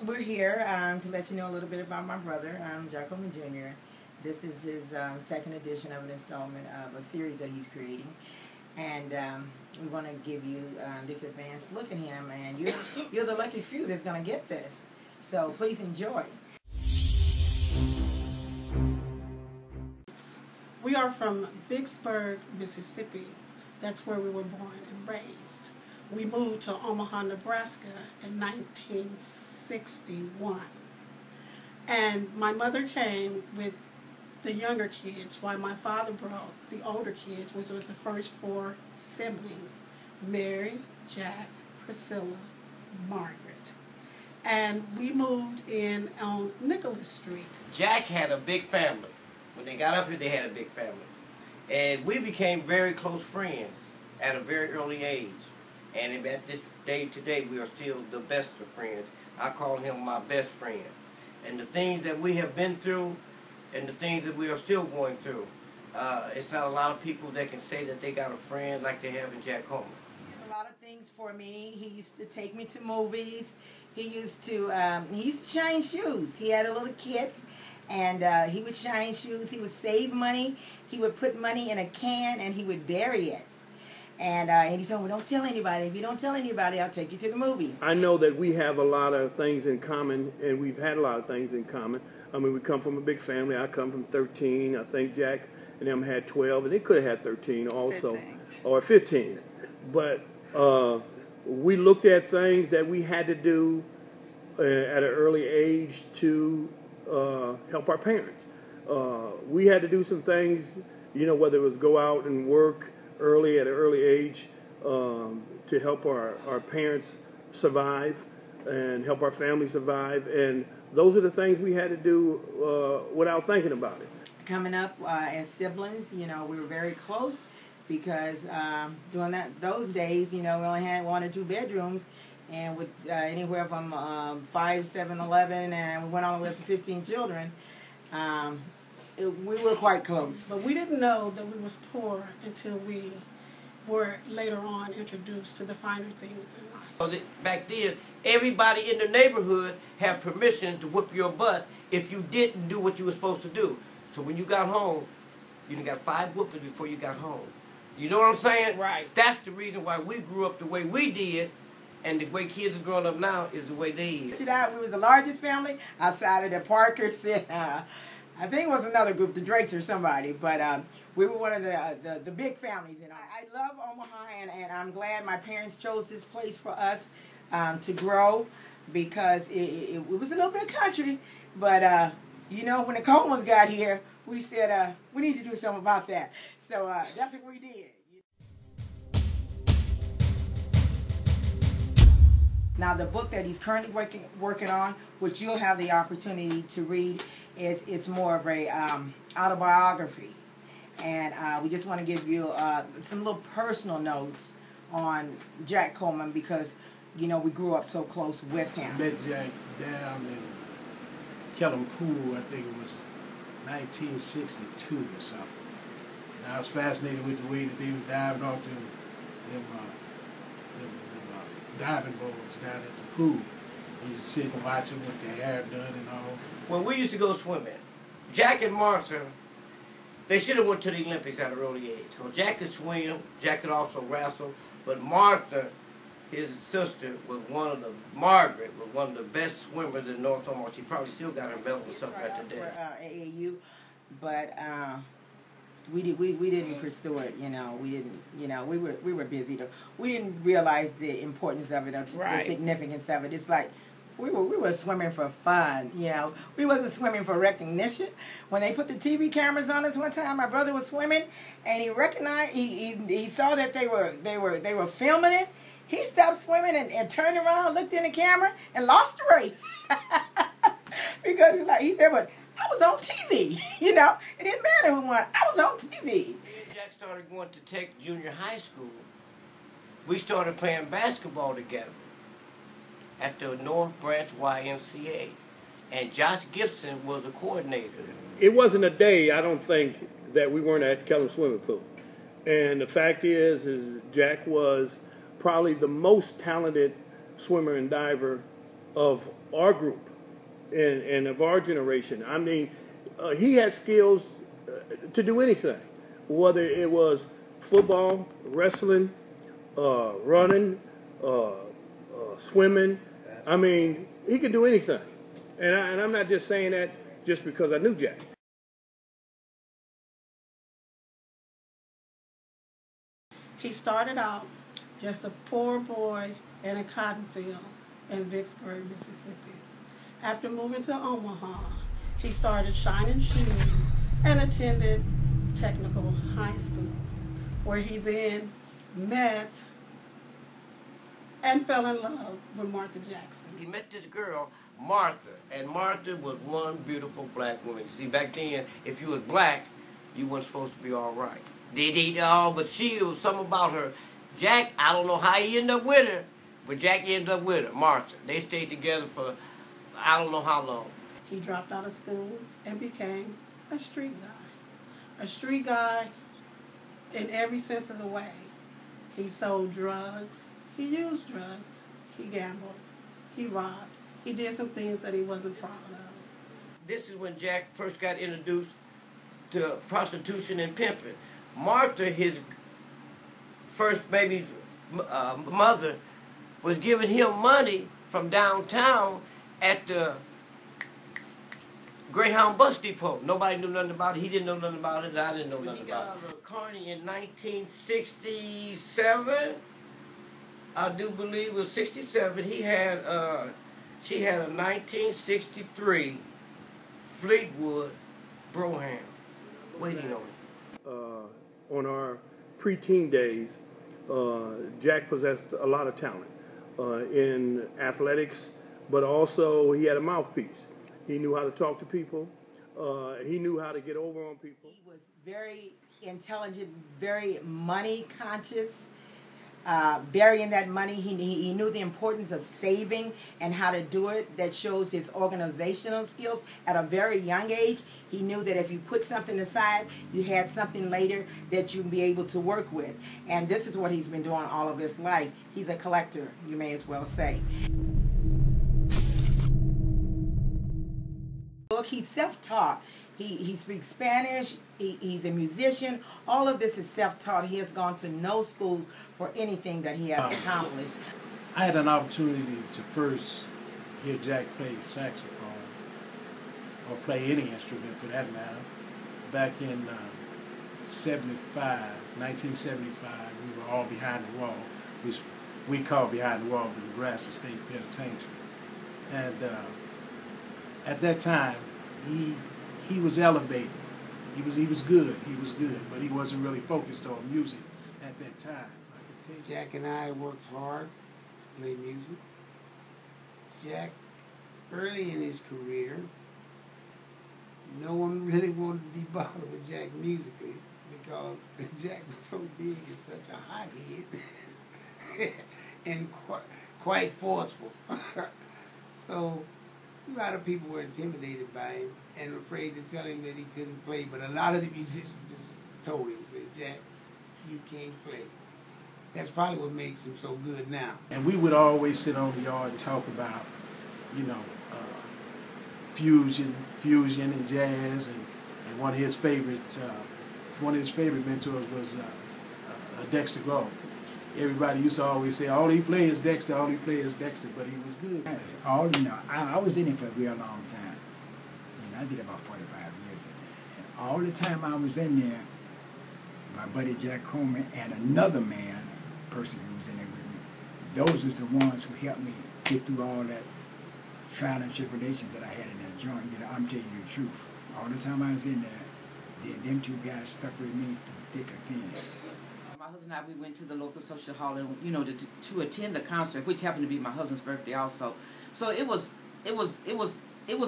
we're here to let you know a little bit about my brother, Jack Coleman Jr. This is his second edition of an installment of a series that he's creating. And we want to give you this advanced look at him, and you're the lucky few that's going to get this. So please enjoy. We are from Vicksburg, Mississippi. That's where we were born and raised. We moved to Omaha, Nebraska in 1961. And my mother came with the younger kids, while my father brought the older kids, which was the first four siblings: Mary, Jack, Priscilla, Margaret. And we moved in on Nicholas Street. Jack had a big family. When they got up here, they had a big family. And we became very close friends at a very early age. And at this day today, we are still the best of friends. I call him my best friend. And the things that we have been through and the things that we are still going through, it's not a lot of people that can say that they got a friend like they have in Jack Coleman. He did a lot of things for me. He used to take me to movies. He used to change shoes. He had a little kit, and he would change shoes. He would save money. He would put money in a can, and he would bury it. And he told me, don't tell anybody. If you don't tell anybody, I'll take you to the movies. I know that we have a lot of things in common, and we've had a lot of things in common. I mean, we come from a big family. I come from 13. I think Jack and them had 12, and they could have had 13 also, 15. Or 15. But we looked at things that we had to do at an early age to help our parents. We had to do some things, you know, whether it was go out and work early at an early age to help our parents survive and help our family survive. And those are the things we had to do without thinking about it. Coming up as siblings, you know, we were very close because during those days, you know, we only had 1 or 2 bedrooms, and with anywhere from 5, 7, 11, and we went all the way up to 15 children. We were quite close. But we didn't know that we was poor until we were later on introduced to the finer things in life. Back then, everybody in the neighborhood had permission to whip your butt if you didn't do what you were supposed to do. So when you got home, you done got 5 whoopings before you got home. You know what I'm saying? Right. That's the reason why we grew up the way we did, and the way kids are growing up now is the way they is. We was the largest family outside of the Parkers and I think it was another group, the Drakes or somebody, but we were one of the big families. You know, I love Omaha, and I'm glad my parents chose this place for us to grow, because it was a little bit country, but you know, when the Colemans got here, we said we need to do something about that. So that's what we did. Now, the book that he's currently working on, which you'll have the opportunity to read, it's more of a autobiography. And we just want to give you some little personal notes on Jack Coleman, because, you know, we grew up so close with him. I met Jack down in Kellam Pool, I think it was 1962 or something. And I was fascinated with the way that they were diving off them diving boards down at the pool. You just sit and watch them with their hair done and all. When we used to go swimming, Jack and Martha, they should have went to the Olympics at an early age. Because Jack could swim, Jack could also wrestle, but Martha, his sister, Margaret was one of the best swimmers in North Omaha. She probably still got her medal and stuff right today. AAU, but we didn't pursue it. You know, we didn't. You know, we were busy though. We didn't realize the importance of it, the significance of it. It's like we were swimming for fun. You know, we wasn't swimming for recognition. When they put the TV cameras on us one time, my brother was swimming, and he recognized he saw that they were filming it. He stopped swimming and turned around, looked in the camera, and lost the race. Because he said, "But I was on TV." You know, it didn't matter who won. I was on TV. Me and Jack started going to Tech Junior High School. We started playing basketball together at the North Branch YMCA, and Josh Gibson was a coordinator. It wasn't a day, I don't think, that we weren't at Kellam Swimming Pool. And the fact is Jack was probably the most talented swimmer and diver of our group and of our generation. I mean, he had skills to do anything, whether it was football, wrestling, running, swimming. I mean, he could do anything. And I'm not just saying that just because I knew Jack. He started out just a poor boy in a cotton field in Vicksburg, Mississippi. After moving to Omaha, he started shining shoes and attended technical high school, where he then met and fell in love with Martha Jackson. He met this girl, Martha, and Martha was one beautiful black woman. You see, back then, if you was black, you weren't supposed to be all right. But she was something about her. Jack, I don't know how he ended up with her, but Jack ended up with her, Martha. They stayed together for I don't know how long. He dropped out of school and became a street guy. A street guy in every sense of the way. He sold drugs. He used drugs. He gambled. He robbed. He did some things that he wasn't proud of. This is when Jack first got introduced to prostitution and pimping. Martha, his first baby's mother, was giving him money from downtown at the Greyhound bus depot. Nobody knew nothing about it. He didn't know nothing about it. I didn't know nothing about it. When he got out of Kearney in 1967, I do believe it was 67, she had a 1963 Fleetwood Brougham waiting on him. On our preteen days, Jack possessed a lot of talent in athletics, but also he had a mouthpiece. He knew how to talk to people. He knew how to get over on people. He was very intelligent, very money conscious. Burying that money, he knew the importance of saving and how to do it. That shows his organizational skills. At a very young age, he knew that if you put something aside, you had something later that you'd be able to work with. And this is what he's been doing all of his life. He's a collector, you may as well say. Look, he's self-taught. He speaks Spanish, he's a musician. All of this is self-taught. He has gone to no schools for anything that he has accomplished. I had an opportunity to first hear Jack play saxophone, or play any instrument for that matter, back in 1975. We were all behind the wall, which we called behind the wall the Nebraska State Penitentiary. And at that time, he was elevated. He was good, but he wasn't really focused on music at that time. Jack and I worked hard to play music. Jack, early in his career, no one really wanted to be bothered with Jack musically because Jack was so big and such a hothead and quite forceful. So a lot of people were intimidated by him and afraid to tell him that he couldn't play, but a lot of the musicians just told him, said, Jack, you can't play. That's probably what makes him so good now. And we would always sit on the yard and talk about, you know, fusion and jazz, and one of his favorites, mentors was Dexter Grove. Everybody used to always say, all he plays is Dexter, but he was good. I was in it for a real long time. I did about 45 years. And all the time I was in there, my buddy Jack Coleman and another person who was in there with me, those was the ones who helped me get through all that trial and tribulations that I had in that joint. I'm telling you the truth. All the time I was in there, them two guys stuck with me through thick and thin. My husband and I, we went to the local social hall and, to attend the concert, which happened to be my husband's birthday also. So it was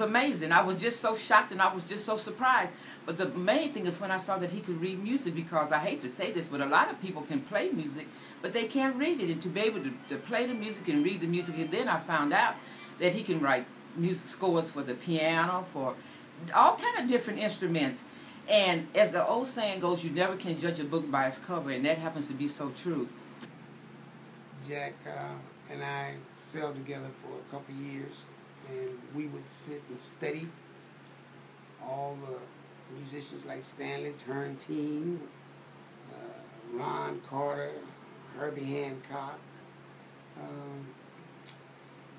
amazing. I was just so shocked and I was just so surprised. But the main thing is when I saw that he could read music, because I hate to say this, but a lot of people can play music, but they can't read it. And to be able to play the music and read the music, and then I found out that he can write music scores for the piano, for all kind of different instruments. And as the old saying goes, you never can judge a book by its cover, and that happens to be so true. Jack and I cell together for a couple of years, and we would sit and study all the musicians like Stanley Turrentine, Ron Carter, Herbie Hancock,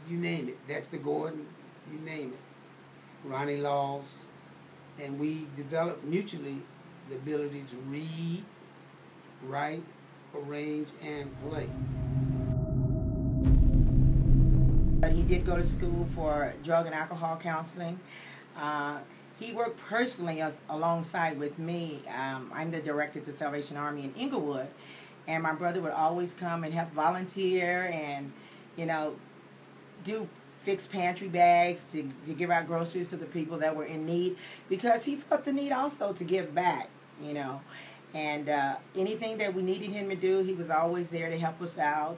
you name it, Dexter Gordon, you name it, Ronnie Laws, and we developed mutually the ability to read, write, arrange, and play. But he did go to school for drug and alcohol counseling. He worked personally alongside with me. I'm the director at the Salvation Army in Inglewood, and my brother would always come and help volunteer and, you know, fix pantry bags to give out groceries to the people that were in need, because he felt the need also to give back, you know. And anything that we needed him to do, he was always there to help us out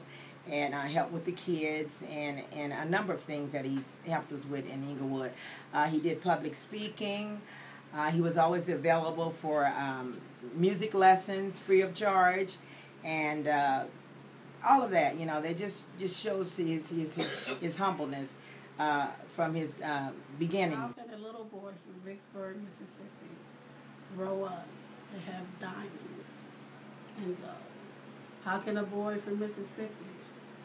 and help with the kids and a number of things that he's helped us with in Inglewood. He did public speaking. He was always available for music lessons free of charge, and all of that, you know, that just shows his humbleness from his beginning. How can a little boy from Vicksburg, Mississippi grow up to have diamonds and gold? How can a boy from Mississippi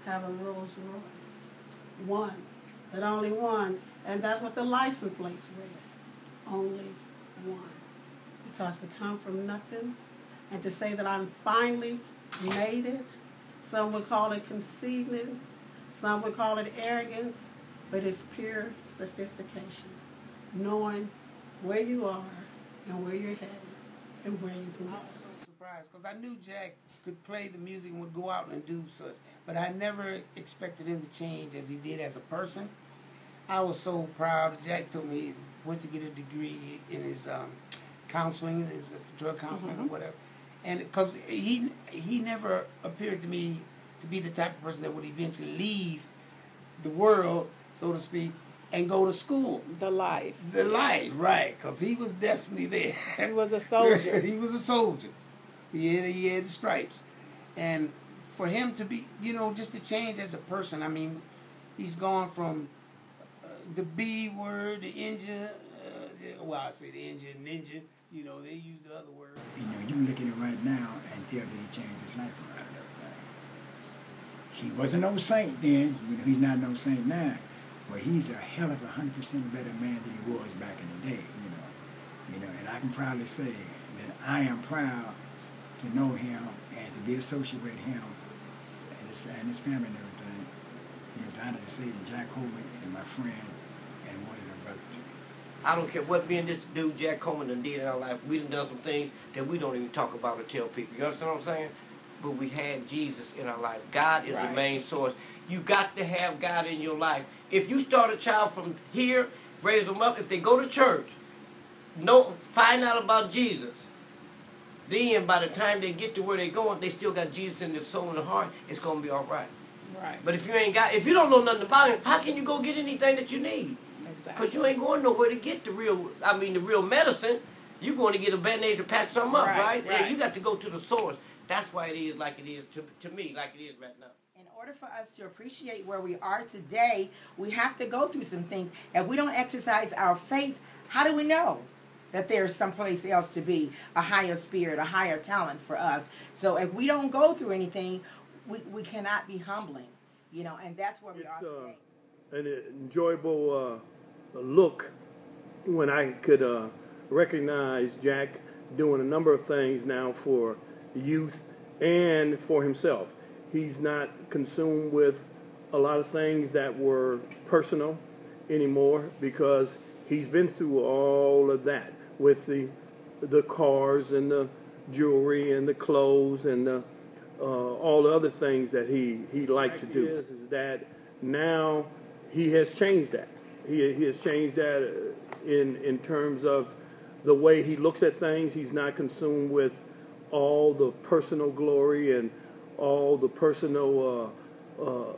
have a Rolls Royce? One, but only one, and that's what the license plates read. Only one. Because to come from nothing and to say that I'm finally made it, some would call it conceiting, some would call it arrogance, but it's pure sophistication. Knowing where you are and where you're headed and where you can go. I was so surprised because I knew Jack could play the music and would go out and do such, but I never expected him to change as he did as a person. I was so proud. Jack told me he went to get a degree in his counseling, his drug counseling or whatever, and because he never appeared to me to be the type of person that would eventually leave the world, so to speak, and go to school. The life. The life, right, because he was definitely there. He was a soldier. He was a soldier. He had the stripes. And for him to be, you know, just to change as a person, I mean, he's gone from the B word, the ninja, well, I say the ninja, you know, they use the other word. You know, you can look at it right now and tell that he changed his life around and everything. He wasn't no saint then, you know, he's not no saint now, but he's a hell of 100% better man than he was back in the day, you know, and I can proudly say that I am proud to know him and to be associated with him and his family and everything. You know, down to say that Jack Coleman is my friend and one of the brothers to me. I don't care what me and this dude Jack Coleman done did in our life. We done some things that we don't even talk about or tell people. You understand what I'm saying? But we had Jesus in our life. God is the main source. You got to have God in your life. If you start a child from here, raise them up, if they go to church, find out about Jesus. Then by the time they get to where they're going, they still got Jesus in their soul and their heart, it's going to be all right. Right. But if you don't know nothing about him, how can you go get anything that you need? Exactly. Because you ain't going nowhere to get the real medicine. You're going to get a Band-Aid to patch something up, right? And you got to go to the source. That's why it is like it is to me, like it is right now. In order for us to appreciate where we are today, we have to go through some things. If we don't exercise our faith, how do we know that there's someplace else to be, a higher spirit, a higher talent for us? So if we don't go through anything, we cannot be humbling, you know, and that's where we are today. An enjoyable look when I could recognize Jack doing a number of things now for the youth and for himself. He's not consumed with a lot of things that were personal anymore because he's been through all of that with the cars and the jewelry and the clothes and all the other things that he liked to do. Is that now he has changed that. He has changed that in terms of the way he looks at things. He's not consumed with all the personal glory and all the personal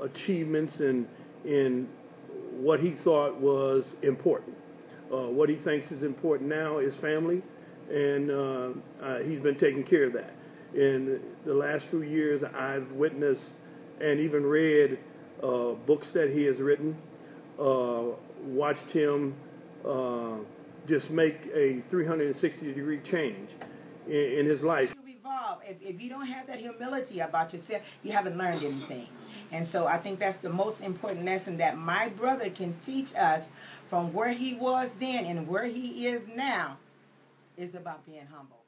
achievements and in what he thought was important. What he thinks is important now is family, and he's been taking care of that. In the last few years, I've witnessed and even read books that he has written, watched him just make a 360-degree change in his life. If you don't have that humility about yourself, you haven't learned anything. And so I think that's the most important lesson that my brother can teach us from where he was then and where he is now, is about being humble.